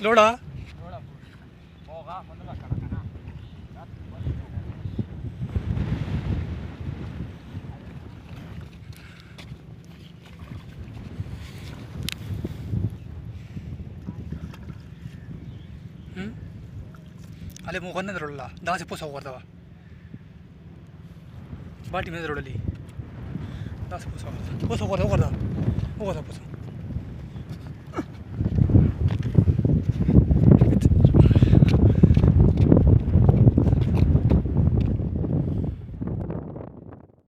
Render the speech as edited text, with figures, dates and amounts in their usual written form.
ಲೋಡಾ ಅಲ್ಲೇ ಮೂವನ್ನದ್ರೊಳಲ್ಲ ದಾಸಿ ಪೂಸ ಹೋಗ್ಬರ್ತಾವ ಬಾಟಿ ಮೇದ್ರೊಳಲ್ಲಿ ದಾಸಿ ಪೂಸ ಹೋಗ್ಬರ್ತಾವ ಪೂಸ ಹೋಗ್ಬರ್ತಾವ ಹೋಗ್ಬರ್ತಾವ ಪೂಸ